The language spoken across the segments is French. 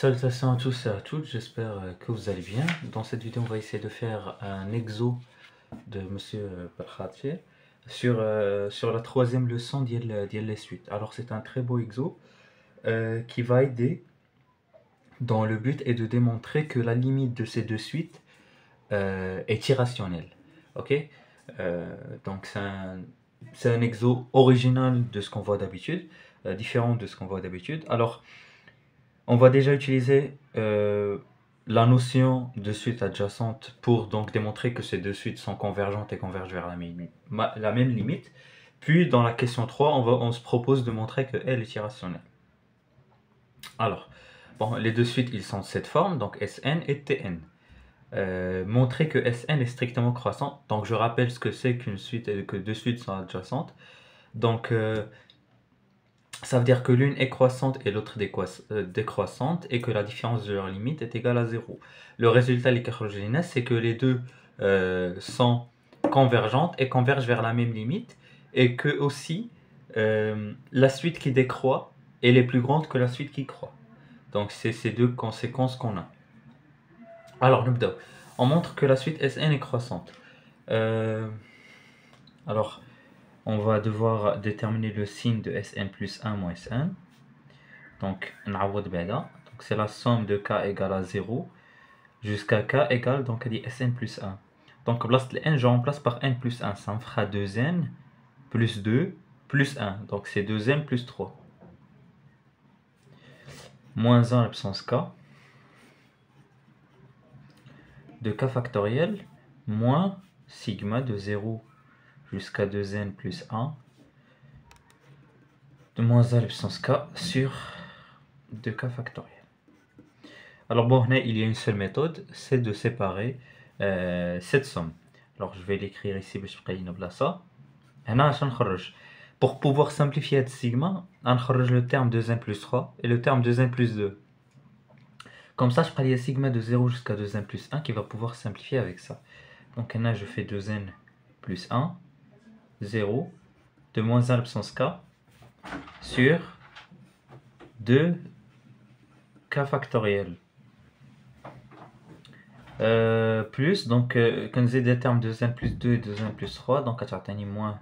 Salutations à tous et à toutes, j'espère que vous allez bien. Dans cette vidéo, on va essayer de faire un exo de Monsieur Belkhatia sur la troisième leçon d'IL les suites. Alors c'est un très beau exo qui va aider dans le but est de démontrer que la limite de ces deux suites est irrationnelle. Ok. Donc c'est un exo original de ce qu'on voit d'habitude, différent de ce qu'on voit d'habitude. Alors on va déjà utiliser la notion de suite adjacente pour donc démontrer que ces deux suites sont convergentes et convergent vers la même limite. Puis dans la question 3, on se propose de montrer que L est irrationnelle. Alors, bon, les deux suites, ils sont de cette forme, donc Sn et Tn. Montrer que Sn est strictement croissant. Donc je rappelle ce que c'est qu'une suite et que deux suites sont adjacentes. Donc ça veut dire que l'une est croissante et l'autre décroissante et que la différence de leur limite est égale à 0. Le résultat de c'est que les deux sont convergentes et convergent vers la même limite et que aussi la suite qui décroît elle est plus grande que la suite qui croît. Donc c'est ces deux conséquences qu'on a. Alors, on montre que la suite Sn est croissante. Alors, on va devoir déterminer le signe de Sn plus 1 moins Sn. Donc, c'est la somme de k égale à 0 jusqu'à k égale donc Sn plus 1. Donc, place de n, je remplace par n plus 1. Ça me fera 2n plus 2 plus 1. Donc, c'est 2n plus 3. Moins 1 absence k. De k factoriel moins sigma de 0 jusqu'à 2n plus 1 de moins 1 puissance k sur 2k factoriel. Alors bon, il y a une seule méthode, c'est de séparer cette somme. Alors je vais l'écrire ici, pour pouvoir simplifier cette sigma, on corrige le terme 2n plus 3 et le terme 2n plus 2. Comme ça, je prends le sigma de 0 jusqu'à 2n plus 1 qui va pouvoir simplifier avec ça. Donc là, je fais 2n plus 1, 0, de moins 1 puissance k sur 2k factoriel. Plus, donc quand vous avez des termes 2n plus 2 et 2n plus 3, donc à atteindre moins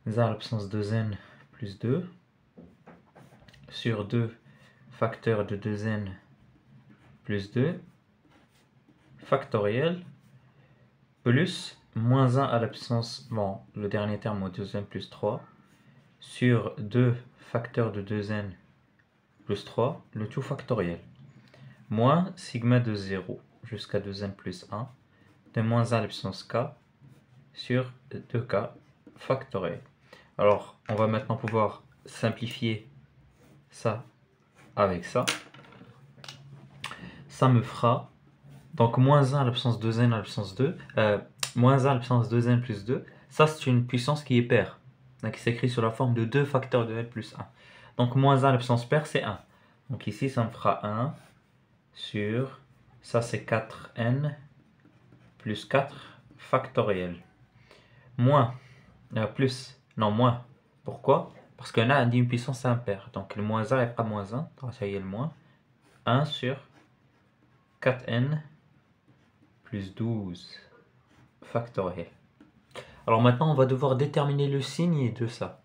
0 puissance 2n plus 2 sur 2 facteurs de 2n plus 2 factoriel plus moins 1 à la puissance, bon, le dernier terme au 2n plus 3 sur 2 facteurs de 2n plus 3, le tout factoriel, moins sigma de 0 jusqu'à 2n plus 1 de moins 1 à la puissance k sur 2k factoriel. Alors, on va maintenant pouvoir simplifier ça avec ça. Ça me fera donc moins 1 à la puissance 2n à la puissance 2, moins 1 à la puissance 2n plus 2. Ça, c'est une puissance qui est paire, donc qui s'écrit sous la forme de 2 facteurs de n plus 1. Donc moins 1 à la puissance paire, c'est 1. Donc ici, ça me fera 1 sur, ça c'est 4n plus 4 factoriel. Moins, plus, non moins. Pourquoi? Parce que là, on dit une puissance impaire. Donc le moins 1 est pas moins 1. Donc ça y est, le moins. 1 sur 4n plus 12 factoriel. Alors maintenant, on va devoir déterminer le signe de ça.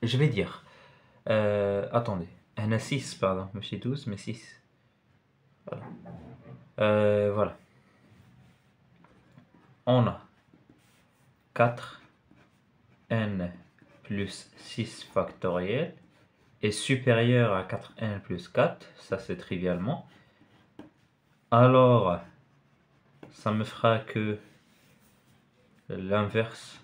Je vais dire, attendez, on a 6, pardon, mais c'est 12, mais 6. Voilà. Voilà. On a 4n plus 6 factoriel est supérieur à 4n plus 4, ça c'est trivialement. Alors, ça me fera que l'inverse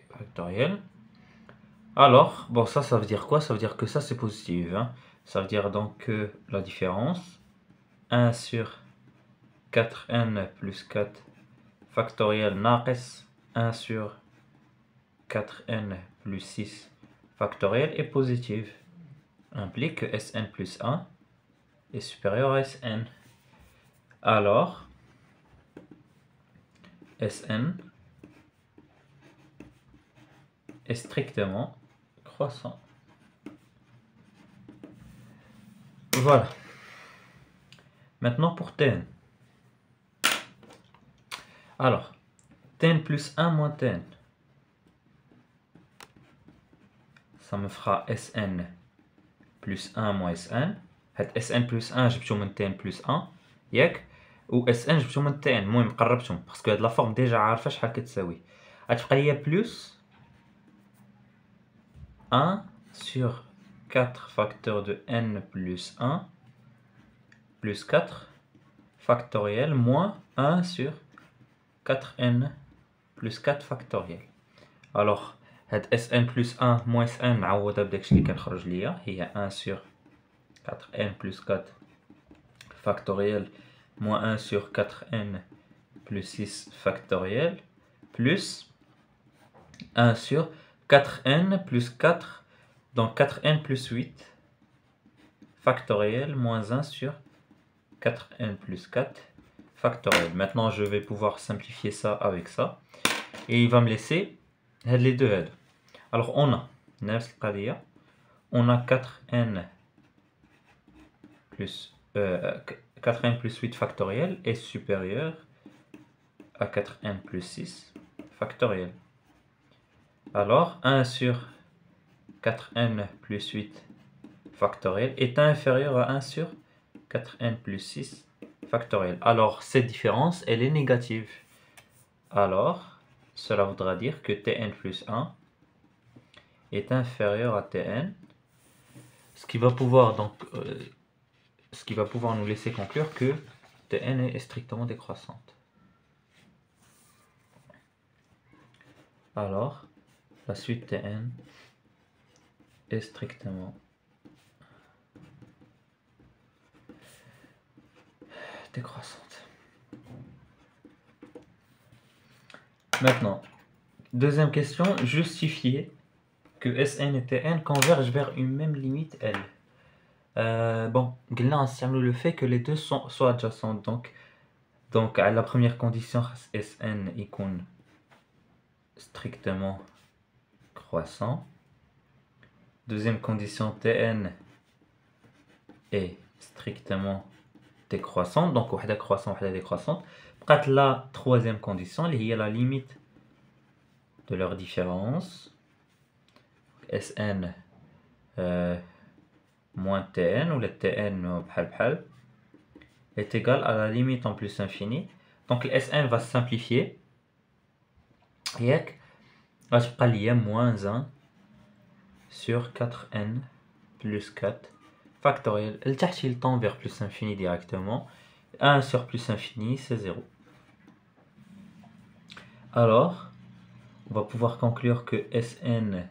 factoriel. Alors, bon, ça veut dire quoi? Ça veut dire que ça c'est positif. Hein? Ça veut dire donc que la différence 1 sur 4n plus 4 factoriel naqis 1 sur 4n plus 6 factoriel est positive. Implique que Sn plus 1 est supérieur à Sn. Alors, Sn est strictement croissant. Voilà. Maintenant pour Tn. Alors, Tn plus 1 moins Tn. Ça me fera Sn plus 1 moins Sn. Sn plus 1 جبتو من Tn plus 1 ياك و Sn جبتو من Tn. المهم قربتهم باسكو هاد لا فورم ديجا عارفه شحال كتساوي. غتبقى ليا بلس 1 sur 4 facteur de n plus 1 plus 4 factoriel moins 1 sur 4n plus 4 factoriel. Alors هاد Sn plus 1 moins n معوضة بداكشي اللي كنخرج ليا هي 1 sur 4n plus 4 factoriel moins 1 sur 4n plus 6 factoriel plus 1 sur 4n plus 4, donc 4n plus 8 factoriel moins 1 sur 4n plus 4 factoriel. Maintenant je vais pouvoir simplifier ça avec ça et il va me laisser les deux aides. Alors on a on a 4n plus 8 factoriel est supérieur à 4n plus 6 factoriel. Alors 1 sur 4n plus 8 factoriel est inférieur à 1 sur 4n plus 6 factoriel. Alors cette différence elle est négative. Alors cela voudra dire que Tn plus 1 est inférieur à Tn, ce qui va pouvoir nous laisser conclure que Tn est strictement décroissante. Alors la suite Tn est strictement décroissante. Maintenant, deuxième question, justifier que Sn et Tn convergent vers une même limite L. Bon, on semble le fait que les deux soient adjacentes. Donc à la première condition, Sn est strictement croissant. Deuxième condition, Tn est strictement décroissante. Donc wahda croissante, wahda décroissante. La troisième condition, il y a la limite de leur différence. Sn moins Tn, ou le Tn est égal à la limite en plus infini. Donc le Sn va se simplifier. Il y a moins 1 sur 4n plus 4 factoriel. Il tend vers plus infini directement. 1 sur plus infini, c'est 0. Alors, on va pouvoir conclure que Sn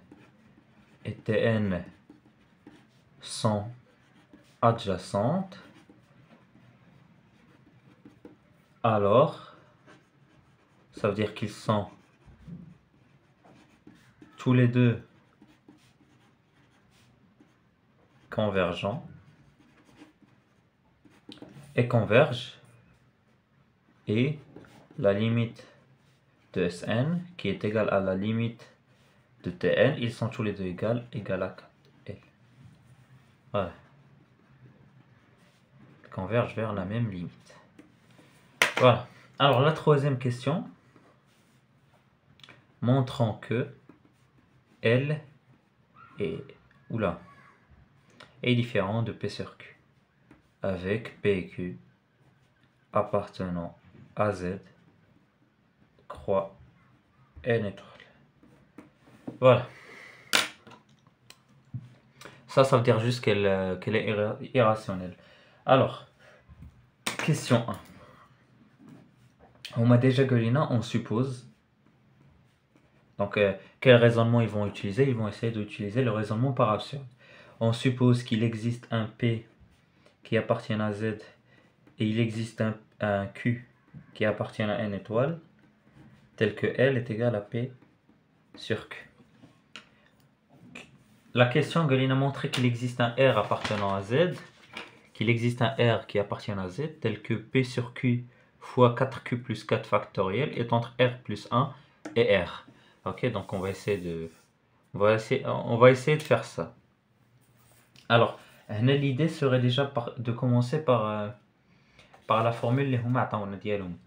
et Tn sont adjacentes. Alors, ça veut dire qu'ils sont tous les deux convergents et convergent, et la limite de Sn qui est égale à la limite de Tn, ils sont tous les deux égales à 4L. Voilà. Ils convergent vers la même limite. Voilà. Alors la troisième question, montrant que L est différent de P sur Q, avec P et Q appartenant à Z, croix N étoile. Voilà. Ça veut dire juste qu'elle est irrationnelle. Alors, question 1. On m'a déjà gueulina, on suppose. Donc, quel raisonnement ils vont utiliser? Ils vont essayer d'utiliser le raisonnement par absurde. On suppose qu'il existe un P qui appartient à Z et il existe un Q qui appartient à N étoile, tel que L est égal à P sur Q. La question Gueulin a montré qu'il existe un R appartenant à Z, qu'il existe un R qui appartient à Z, tel que P sur Q fois 4Q plus 4 factoriel est entre R plus 1 et R. Ok, donc on va essayer On va essayer de faire ça. Alors, l'idée serait déjà de commencer par la formule اللي هما عطاونا ديالهم.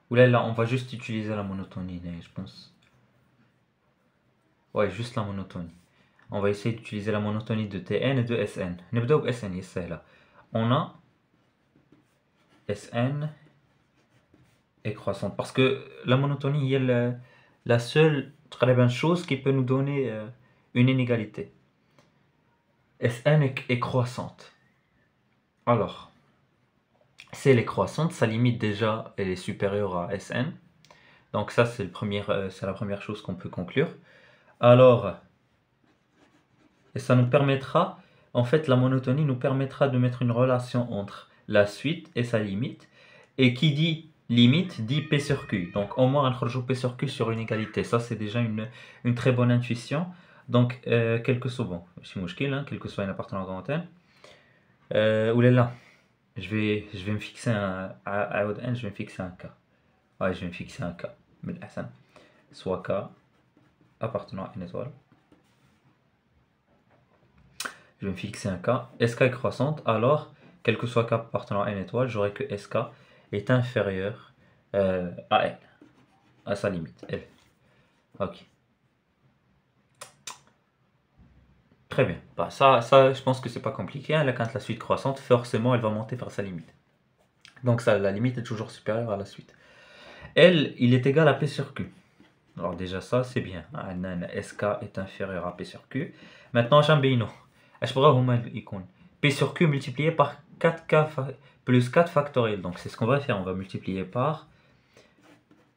Ou là, on va juste utiliser la monotonie, je pense. Ouais, juste la monotonie. On va essayer d'utiliser la monotonie de Tn et de Sn. نبداو ب Sn, هي سهلة. On a Sn est croissante. Parce que la monotonie est la seule chose qui peut nous donner une inégalité. Sn est croissante. Alors, si elle est croissante, sa limite déjà elle est supérieure à Sn. Donc ça c'est la première chose qu'on peut conclure. Alors, et ça nous permettra, en fait la monotonie nous permettra de mettre une relation entre la suite et sa limite. Et qui dit limite dit P sur Q. Donc au moins on rejoue P sur Q sur une égalité. Ça c'est déjà une très bonne intuition. Donc quel que soit bon, quel que soit une appartenance grand N. Oulala, je vais me fixer je vais me fixer un K. Ouais, je vais me fixer un K. Mais soit K appartenant à une étoile. Je vais me fixer un K. SK est croissante, alors quel que soit K appartenant à une étoile, j'aurai que SK est inférieur à L, à sa limite, L. Ok. Très bien. Bah, ça, je pense que c'est pas compliqué. Hein. Là, quand la suite croissante, forcément, elle va monter vers sa limite. Donc, ça, la limite est toujours supérieure à la suite. L, il est égal à P sur Q. Alors, déjà, ça, c'est bien. SK est inférieur à P sur Q. Maintenant, Chambino. P sur Q multiplié par 4K plus 4 factoriel. Donc, c'est ce qu'on va faire. On va multiplier par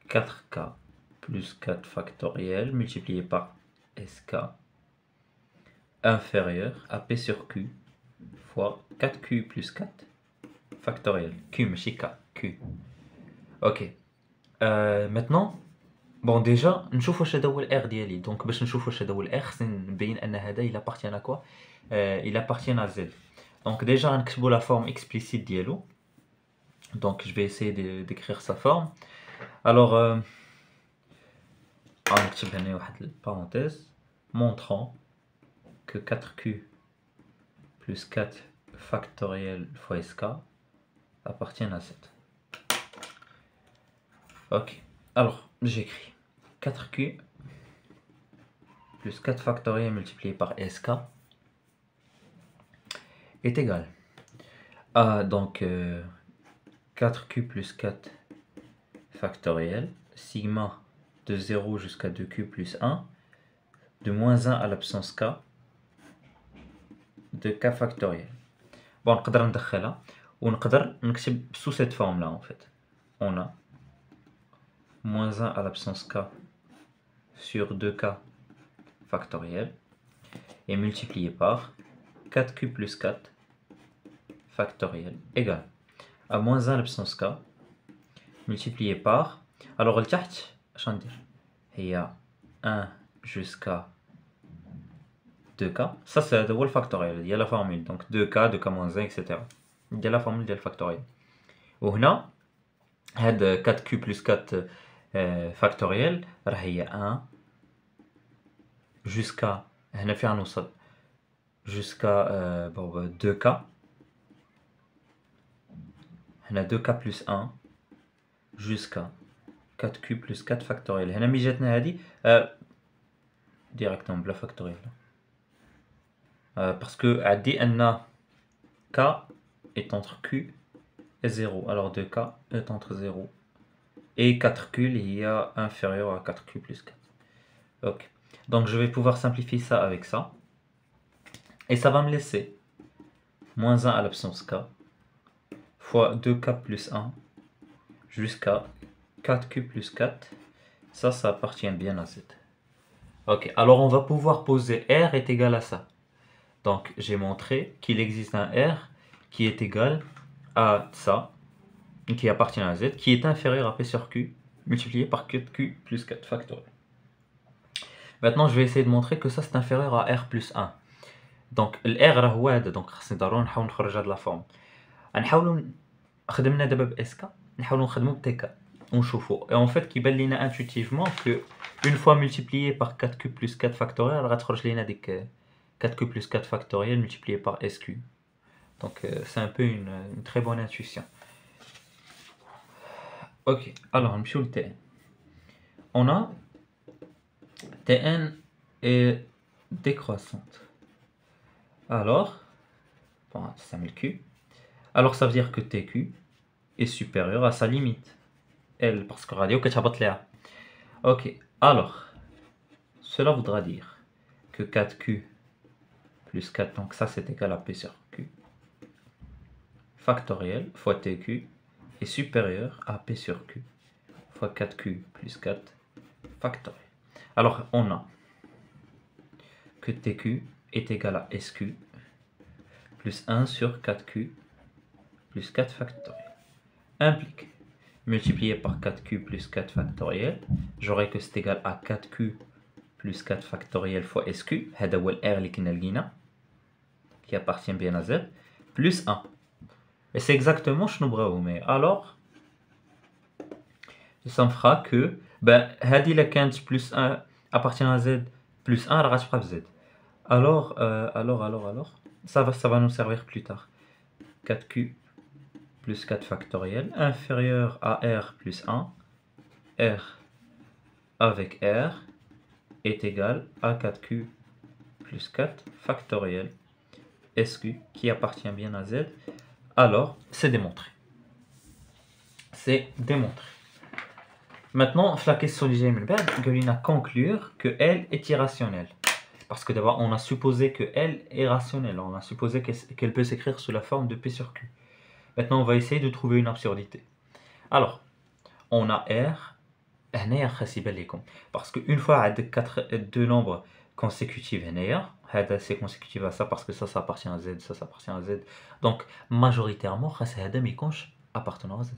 4K plus 4 factoriel multiplié par SK inférieur à P sur Q fois 4Q plus 4 factoriel. Q, mais K, Q. Ok. Maintenant, bon déjà, نشوف واش هذا هو R ديالي. Donc باش نشوف واش هذا هو R, خصنا نبين ان هذا il appartient à quoi? Il appartient à Z. Donc déjà, نكتبوا la forme explicite ديالو. Donc je vais essayer d'écrire sa forme. Alors نكتب هنا واحد parenthèse montrant que 4Q plus 4 factoriel fois SK appartiennent à Z. Ok, alors j'écris 4Q plus 4 factoriel multiplié par SK est égal à donc 4Q plus 4 factoriel sigma de 0 jusqu'à 2Q plus 1 de moins 1 à l'absence K de K factoriel. Bon, نقدر ندخلها ونقدر نكتب sous cette forme là en fait. On a moins 1 à l'absence K sur 2K factoriel et multiplié par 4Q plus 4 factoriel égale à moins 1 à l'absence K multiplié par, alors le تحت اش ندير هي 1 jusqu'à 2K, ça c'est le factoriel, il y a la formule, donc 2K, 2K moins 1, etc. Il y a la formule du factoriel. Ou هنا هاد 4Q plus 4 factoriel راه هي 1 jusqu'à هنا فيها نوصل jusqu'à 2K هنا 2K plus 1 jusqu'à 4Q plus 4 factoriel. هنا ملي جاتنا هادي directement بلا factoriel. Parce que a dit que K est entre Q et 0. Alors 2K est entre 0 et 4Q il y a inférieur à 4Q plus 4. Ok. Donc je vais pouvoir simplifier ça avec ça. Et ça va me laisser moins 1 à l'absence K fois 2K plus 1 jusqu'à 4Q plus 4. Ça appartient bien à Z. Ok. Alors on va pouvoir poser R est égal à ça. Donc, j'ai montré qu'il existe un R qui est égal à ça, qui appartient à Z, qui est inférieur à P sur Q, multiplié par 4Q plus 4 factoriel. Maintenant, je vais essayer de montrer que ça, c'est inférieur à R plus 1. Donc, le R هو هذا, donc خصنا نحاول نخرج هاد la forme. نحاولوا خدمنا دابا ب SK, نحاولوا نخدموا ب TK. on chauffe. Et en fait, qui belle intuitivement que une fois multiplié par 4Q plus 4 factoriel, elle rattrache l'ina avec 4Q plus 4 factoriel multiplié par SQ. Donc c'est un peu une très bonne intuition. Ok, alors on le Tn. On a Tn est décroissante. Alors, bon, ça met le Q. Alors ça veut dire que Tq est supérieur à sa limite. L, parce que radio que tu as. Ok, alors, cela voudra dire que 4Q plus 4, donc ça c'est égal à P sur Q, factoriel fois TQ est supérieur à P sur Q fois 4Q plus 4 factoriel. Alors on a que TQ est égal à SQ plus 1 sur 4Q plus 4 factoriel. Implique multiplié par 4Q plus 4 factoriel, j'aurai que c'est égal à 4Q plus 4 factoriel fois SQ, هذا هو R اللي كنا لقينا qui appartient bien à Z, plus 1. Et c'est exactement ce que nous mais alors, ça me fera que, ben, هذه la 15 plus 1 appartient à Z, plus 1 reste à Z. Alors, ça va nous servir plus tard. 4Q plus 4 factoriel inférieur à R plus 1, R avec R est égal à 4Q plus 4 factoriel SQ qui appartient bien à Z. Alors, c'est démontré. C'est démontré. Maintenant, la question du Gaulin a conclure que L est irrationnelle. Parce que d'abord, on a supposé que L est rationnelle. On a supposé qu'elle peut s'écrire sous la forme de P sur Q. Maintenant, on va essayer de trouver une absurdité. Alors, on a R. Parce qu'une fois à deux nombres consécutifs, c'est consécutif à ça parce que ça appartient à Z, ça appartient à Z. Donc, majoritairement, c'est appartenant à Z.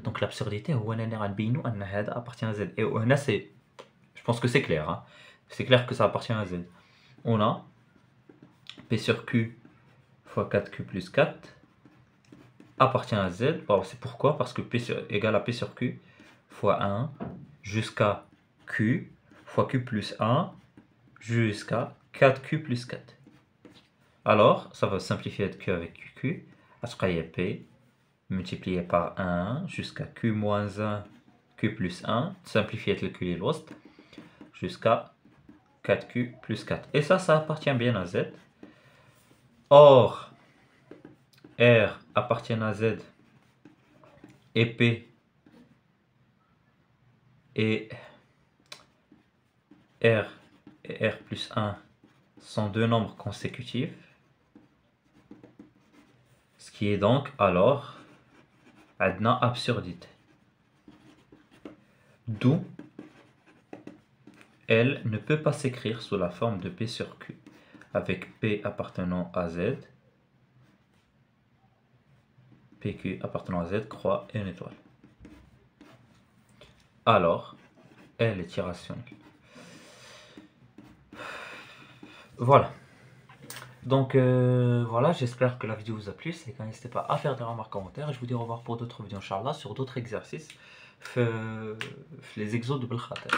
Donc, l'absurdité, appartient à Z. Et je pense que c'est clair. Hein? C'est clair que ça appartient à Z. On a P sur Q fois 4Q plus 4 appartient à Z. Bon, c'est pourquoi? Parce que P égale à P sur Q fois 1 jusqu'à Q fois Q plus 1 jusqu'à 4Q plus 4. Alors, ça va simplifier Q avec Q. Après, P multiplié par 1 jusqu'à Q moins 1, Q plus 1. Simplifier le Q et l'ost jusqu'à 4Q plus 4. Et ça appartient bien à Z. Or, R appartient à Z et P et R et R plus 1 sont deux nombres consécutifs, ce qui est donc alors adna absurdité. D'où L ne peut pas s'écrire sous la forme de P sur Q, avec P appartenant à Z, PQ appartenant à Z, croix et une étoile. Alors, L est irrationnel. Voilà. Donc voilà, j'espère que la vidéo vous a plu. N'hésitez pas à faire des remarques en commentaire. Je vous dis au revoir pour d'autres vidéos, Inch'Allah, sur d'autres exercices. Les exos de Belkhater.